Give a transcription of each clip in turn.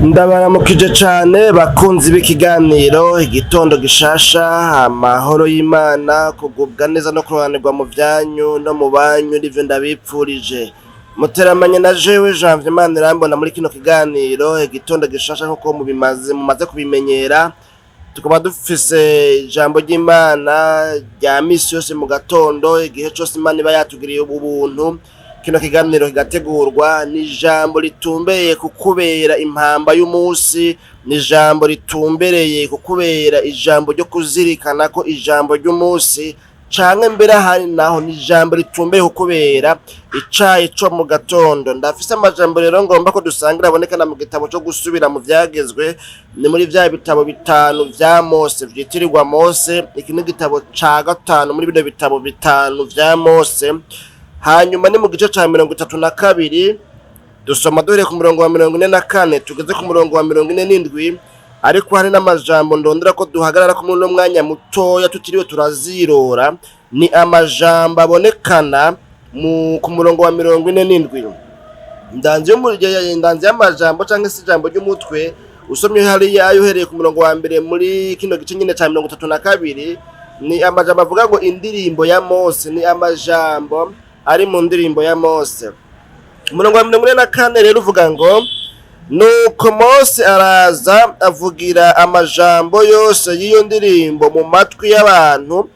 Ndabaramukije cane bakunzi b'ikiganiro igitondo gishasha, amahoro y'Imana, kugubwa neza no kuroranirwa mu vyanyu no mu banyu nivyo ndabipfurije. Muteramanye na jewe Janvier Manirambona muri kino kiganiro igitondo gishasha nkuko mumaze kubimenyera. Tukaba dufise ijambo ry'Imana rya misi yose mu gatondo, igihe cose Imana iba yatugiriye ubuntu. Kino kiganiro kigategurwa n'ijambo ritumbereye kukubera impamba y'umunsi, n'ijambo ritumbereye kukubera ijambo ryo kuzirikana ko ijambo ry'umunsi, canke mbere hari naho n'ijambo ritumbereye kukubera icayi co mu gatondo. Ndafise amajambo rero ngomba ko dusangira abonekana mu gitabo co gusubira mu vyagezwe, ni muri vya bitabo bitanu vya Mose vyitirirwa Mose. Iki ni igitabo ca gatanu muri bino bitabo bitanu vya Mose. Hanyuma ni mu gice ca 32 dusoma duhere ku murongo wa 44 tugeze ku murongo wa 47, ariko hari n'amajambo ndondera ko duhagarara ku muno mwanya mutoya tutiriwe turazirora. Ni amajambo abonekana ku murongo wa 47. Ndanze y'amajambo canke se ijambo ry'umutwe usomye hari yayohereye ku murongo wa mbere muri kino gice nyine ca 32. Ni amajambo avuga ngo indirimbo ya Mose, ni amajambo ari mu ndirimbo ya Mose. Umurongo wa 44 rero uvuga ngo nuko Mose araza avugira amajambo yose y'iyo ndirimbo mu matwi y'abantu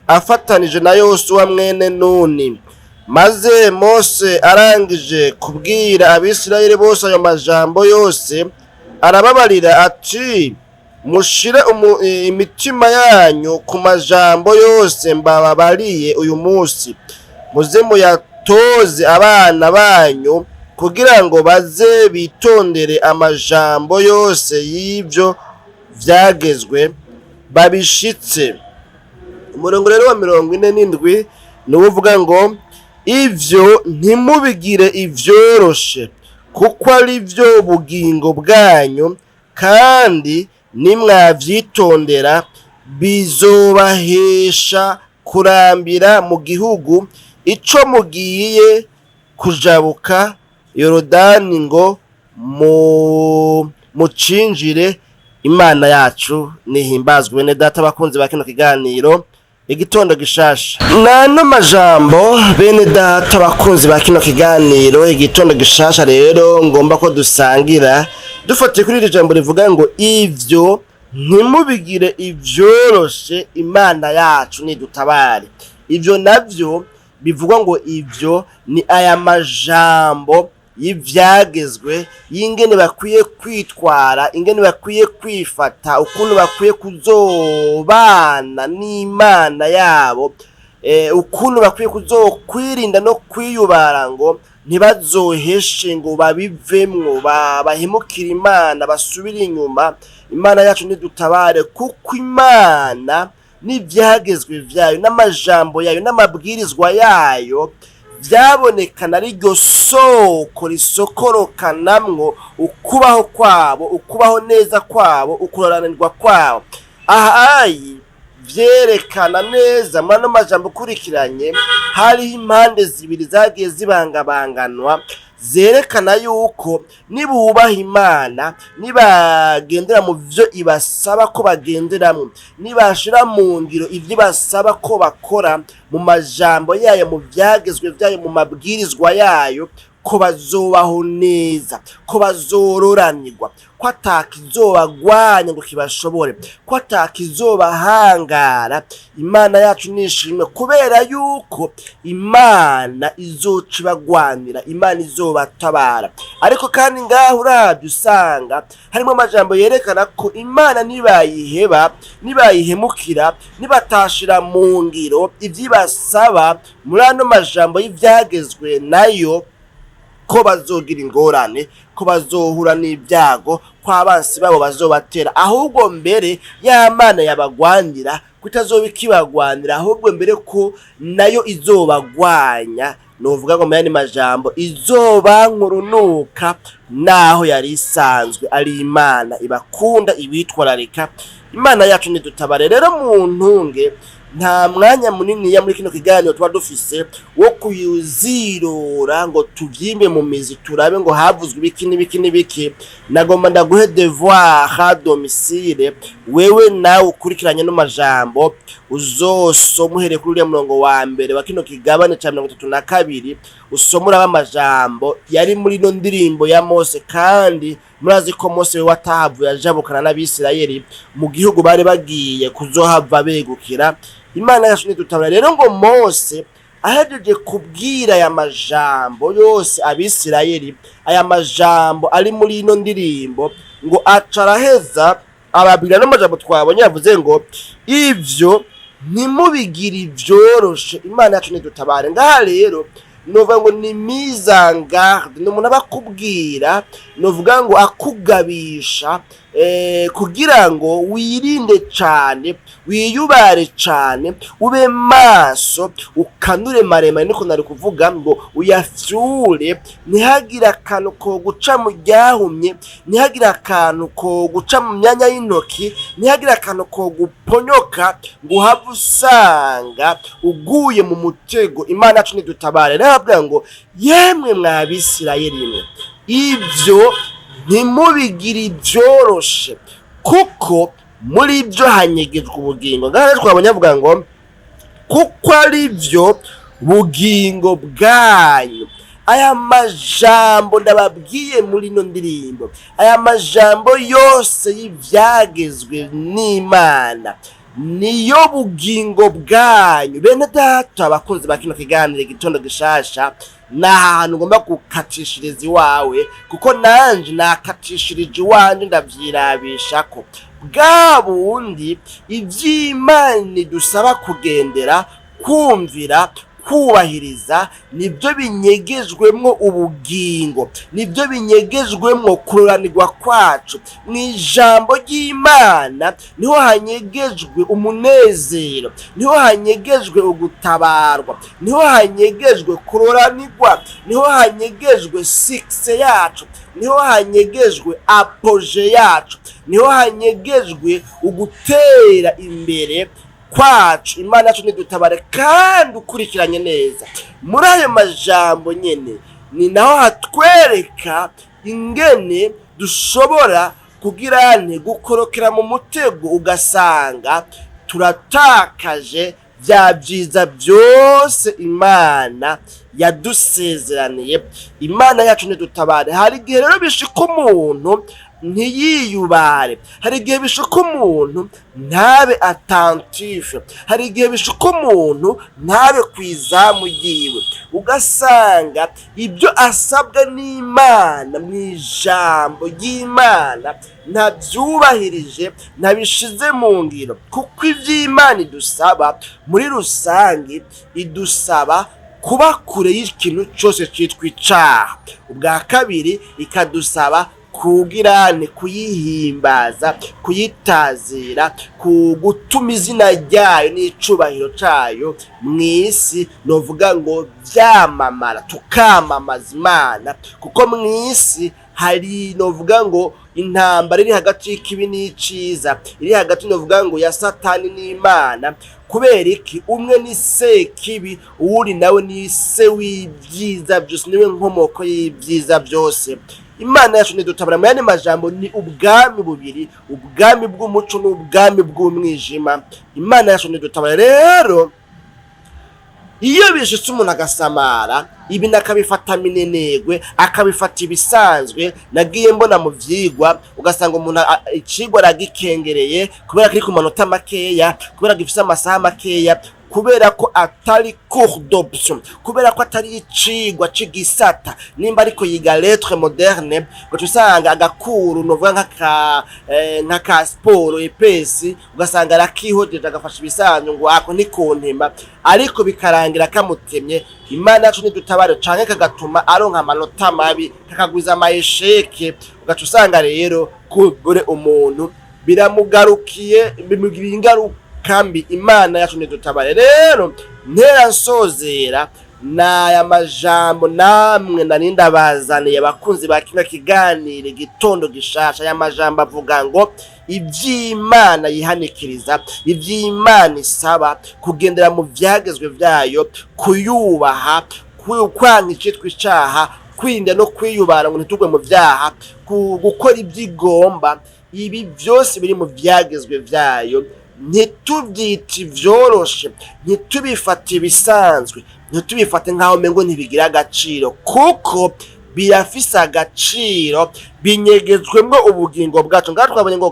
afatanije na Yosuwa mwene Nuni. Maze Mose arangije kubwira Abisirayeli bose ayo majambo yose, arababarira ati mushire imitima yanyu ku majambo yose mbababariye uyu munsi, muze muyatoze abana banyu kugira ngo baze bitondere amajambo yose y'ivyo vyagezwe babishitse. Umurongo rero wa 47 niwo uvuga ngo ivyo ntimubigire ivyoroshe, kuko ari vyo ubugingo bwanyu, kandi nimwavyitondera bizobahesha kurambira mu gihugu ico mugiye kujabuka Yorodani ngo mucinjire. Imana yacu nihimbazwe. Bene data bakunzi ba kino kiganiro igitondo gishasha, nano majambo bene data bakunzi ba kino kiganiro igitondo gishasha rero ngomba ko dusangira dufatiye kuri iri jambo rivuga ngo ivyo ntimubigire ivyoroshe, Imana yacu nidutabare. Ivyo navyo bivugwa ngo ivyo ni aya majambo y'ivyagezwe y'ingene bakwiye kwitwara, ingene bakwiye kwifata, ukuntu bakwiye kuzobana n'Imana yabo, ukuntu bakwiye kuzokwirinda no kwiyubara ngo ntibazoheshe ngo babivemwo bahemukira Imana basubire inyuma. Imana yacu nidutabare, kuko Imana n'ivyagezwe vyayo n'amajambo yayo n'amabwirizwa yayo vyabonekana ari ryo soko risokorokanamwo ukubaho kwabo, ukubaho neza kwabo, ukuroranirwa kwabo. Ahayi vyerekana neza mano majambo kurikiranye, hariho impande zibiri zagiye zibangabanganwa zerekana yuko nibubaha Imana, nibagendera mu vyo ibasaba ko bagenderamwo, nibashira mu ngiro ivyo basaba ko bakora mu majambo yayo, mu vyagezwe vyayo, mu mabwirizwa yayo, ko bazobaho neza, ko bazororanirwa, ko atakizobagwanya ngo kibashobore, ko atakizobahangara. Imana yacu nishimwe, kubera yuko Imana izoca ibagwanira, Imana izobatabara. Ariko kandi ngaho uravye usanga harimo amajambo yerekana ko Imana nibayiheba, nibayihemukira, nibatashira mu ngiro ivyibasaba muri ano majambo y'ivyagezwe, nayo ko bazogira ingorane, ko bazohura n'ibyago, ko abansi babo bazobatera. Ahubwo mbere ya Mana yabagwanira kutazoba ikibagwanira, ahubwo mbere ko nayo izobagwanya. Novuga ngo mayani majambo izobankurunuka naho yari isanzwe ari Imana ibakunda ibitwararika. Imana yacu nidutabare rero mu ntunge nta mwanya munini ya muri kino kiganiro tuba dufise wo kuyuzirora ngo tuvyimbe mu mizi turabe ngo havuzwe ibiki n'ibiki. Nagomba ndaguhe devoir à domicile, wewe nawe ukurikiranye no majambo uzosoma uhereye kuri uriya murongo wa mbere wa kino kigabane ca 32 usomura amajambo yari muri no ndirimbo ya Mose. Kandi murazi ko Mose we watahavuye ajabukana n'Abisirayeli mu gihugu bari bagiye kuzohava begukira. Imana yacu ntidutabara rero ngo Mose ahejeje kubwira aya majambo yose Abisirayeli, aya majambo ari muri ino ndirimbo, ngo acaraheza ababwira n'amajambo twabonye yavuze ngo ivyo ntimubigire ivyoroshe. Imana yacu ntidutabare. Ngaha rero novuga ngo ni mise en garde, n'umuntu abakubwira, novuga ngo akugabisha kugira ngo wirinde cane, wiyubare cane, ube maso, ukanure maremare, niko nari kuvuga ngo uyafyure, ntihagira akantu ko guca mu ryahumye, ntihagira akantu ko guca mu myanya y'intoki, ntihagira akantu ko guponyoka ngo uhave usanga uguye mu mutego. Imana yacu ntidutabare. Rahabwa ngo yemwe mw'Abisirayeli mwe, ivyo ntimubigire ivyoroshe kuko muri byo hanyegejwe ubugingo. Ngaho twabonye avuga ngo kuko ari byo bugingo bwanyu. Aya majambo ndababwiye muri no ndirimbo, aya majambo yose y'ivyagezwe n'Imana niyo bugingo bwanyu. Bene data abakunzi ba kino kiganiro igitondo gishasha, n'ahantu ugomba gukatishiriza iwawe, kuko nanje nakatishirije iwanje ndavyirabisha ko bwa bundi ivy'Imana dusaba kugendera, kumvira, kubahiriza, nibyo binyegejwemwo ubugingo, nibyo binyegejwemwo kuroranirwa kwacu. Mw'ijambo ry'Imana niho hanyegejwe umunezero, niho hanyegejwe ugutabarwa, niho hanyegejwe kuroranirwa, niho hanyegejwe success yacu, niho hanyegejwe apogee yacu, niho hanyegejwe ugutera imbere kwacu. Imana yacu ntidutabare. Kandi ukurikiranye neza muri ayo majambo nyene ni naho hatwereka ingene dushobora kugirane gukorokera mu mutego, ugasanga turatakaje vya vyiza byose Imana yadusezeraniye. Imana yacu ntidutabare. Hari igihe rero bishika umuntu ntiyiyubare, hari igihe bishuka umuntu ntabe attentif, hari igihe bishuka umuntu ntabe kwizamu yiwe, ugasanga ibyo asabwa n'Imana mw'ijambo ry'Imana ntabyubahirije, ntabishize mu ngiro. Kuko ivy'Imana idusaba muri rusangi idusaba kuba kure y'ikintu cyose cyitwa icaha. Ubwa kabiri ikadusaba kugirane, kuyihimbaza, kuyitazira, gutuma izina ryayo n'icubahiro cayo mw'isi, novuga ngo vyamamara, tukamamaza Imana. Kuko mw'isi hari novuga ngo intambara iri hagati y'ikibi n'iciza, iri hagati novuga ngo ya Satani n'Imana. Kubera iki? Umwe ni sekibi, uwuri nawe ni se w'ibyiza byose, niwe nkomoko y'ibyiza byose. Imana yacu ntidutabara. Mu yandi majambo ni ubwami bubiri, ubwami bw'umuco n'ubwami bw'umwijima. Imana yacu ntidutabara. Rero iyo bishitse umuntu agasamara, ibi nakabifata minenegwe, akabifata ibisanzwe. Nagiye mbona mu vyigwa ugasanga umuntu icigwa aragikengereye kubera kiri ku manota makeya, kubera gifise amasaha makeya, kubera ko atari cours d'option, kubera ko atari icigwa c'igisata. Nimba ariko yiga lettre moderne, ngo tusanga agakuru novuga nk'aka sport epesi, ugasanga arakihojeje agafasha ibisanzwe ngo ako nikontema, ariko bikarangira kamutemye. Imana yacu ntidutabare, canke kagatuma aronka amanota mabi, kakagwiza amayesheke, ugaca usanga rero kubure umuntu biramugarukiye, bimugirira ingaruka kambi. Imana yacu ntidutabare. Rero ntera nsozera n'aya majambo namwe narinda bazaniye abakunzi ba kino kiganiro igitondo gishasha. Aya majambo avuga ngo ivy'Imana yihanikiriza, ivy'Imana isaba, kugendera mu vyagezwe vyayo, kuyubaha, kwanga icitwa icaha, kwirinda no kwiyubara ngo ntitugwe mu vyaha, gukora ivy'igomba. Ibi byose biri mu vyagezwe vyayo. Ntitubyite ivyoroshe, ntitubifate ibisanzwe, ntitubifate nk'aho mengo ntibigira agaciro, kuko birafise agaciro, binyegejwemwo ubugingo bwacu. Ngaho twabonye ngo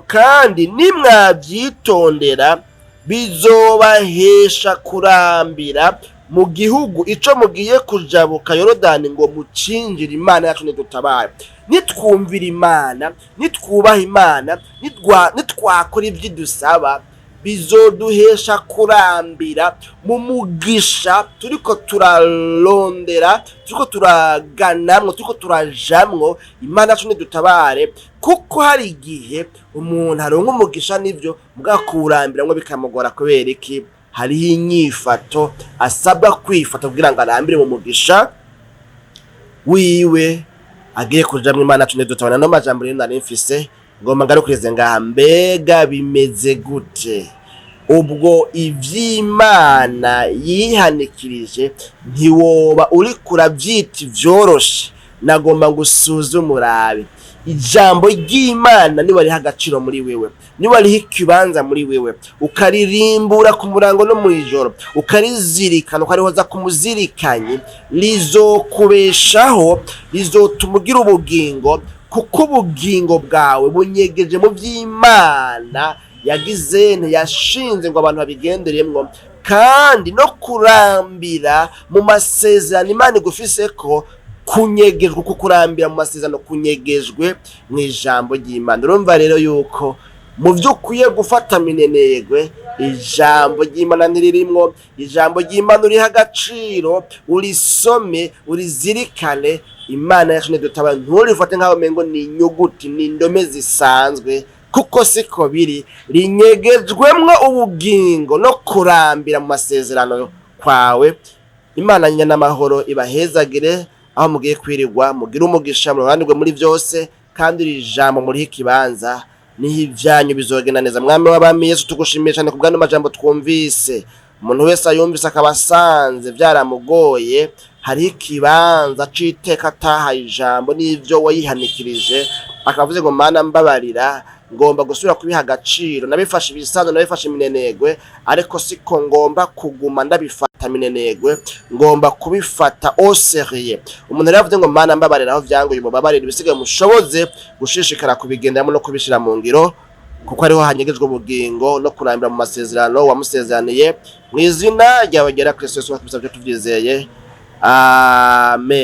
kandi nimwavyitondera bizobahesha kurambira mu gihugu ico mugiye kujabuka Yorodani ngo mucinjire. Imana yacu nidutabare, nitwumvira Imana, nitwubaha Imana, nitwakora ivyo dusaba, bizoduhesha kurambira mu mugisha turiko turarondera, turiko turaganamwo, turiko turajamwo. Imana yacu nidutabare, kuko hari igihe umuntu aronka umugisha n'ivyo mugabo kuwurambiramwo bikamugora. Kubera iki? Hariho inyifato asabwa kwifata kugira ngo arambire mu mugisha wiwe agiye kujamwo. Imana yacu nidutabare. No majambo rero nari mfise ngomba ngarukirize ngaha. Mbega bimeze gute ubwo ivy'Imana yihanikirije ntiwoba uri kuravyita ivyoroshe? Nagomba ngusuzume urabe ijambo ry'Imana niba riha agaciro muri wewe, niba riha ikibanza muri wewe, ukaririmbura ku murango no mw'ijoro, ukarizirikana, ukarihoza ku muzirikanyi, rizokubeshaho, rizotuma ugira ubugingo, kuko ubugingo bwawe bunyegeje mu vy'Imana yagize yashinze ngo abantu babigenderemwo, kandi no kurambira mu masezerano Imana igufiseko kunyegejwe. Kuko kurambira mu masezerano kunyegejwe mu ijambo ry'Imana. Urumva rero yuko mu vyo ukwiye gufata minenegwe ijambo ry'Imana ntiririmwo. Ijambo ry'Imana uriha agaciro, urisome, urizirikane. Imana yacu nidutabare, nturifate nk'aho mengo ni inyuguti, ni indome zisanzwe, kuko siko biri. Rinyegejwemwo ubugingo no kurambira mu masezerano kwawe. Imana n'amahoro ibahezagire aho mugiye kwirirwa, mugire umugisha, muranirwe muri vyose, kandi iri jambo muriho ikibanza, niho ivyanyu bizogenda neza. Mwami w'abami Yesu, tugushimiye cyane kubw'ano majambo twumvise. Umuntu wese ayumvise akaba asanze vyaramugoye, hariho ikibanza c'iteka atahaye ijambo n'ivyo wayihanikirije, akavuze ngo Mana mbabarira, ngomba gusubira kubiha agaciro. Nabifashe ibisanzwe, nabifashe minenegwe, ariko siko ngomba kuguma ndabifata minenegwe, ngomba kubifata au sérieux. Umuntu rero avuze ngo Mana mbabarira, aho vyangoye mubabarira, ibisigaye mushoboze gushishikara kubigenderamo no kubishira mu ngiro, kuko ariho hanyegejwe ubugingo no kurambira mu masezerano wamusezeraniye. Mu izina ryawe ryera Kristo Yesu, tubisabye tuvyizeye. Amen.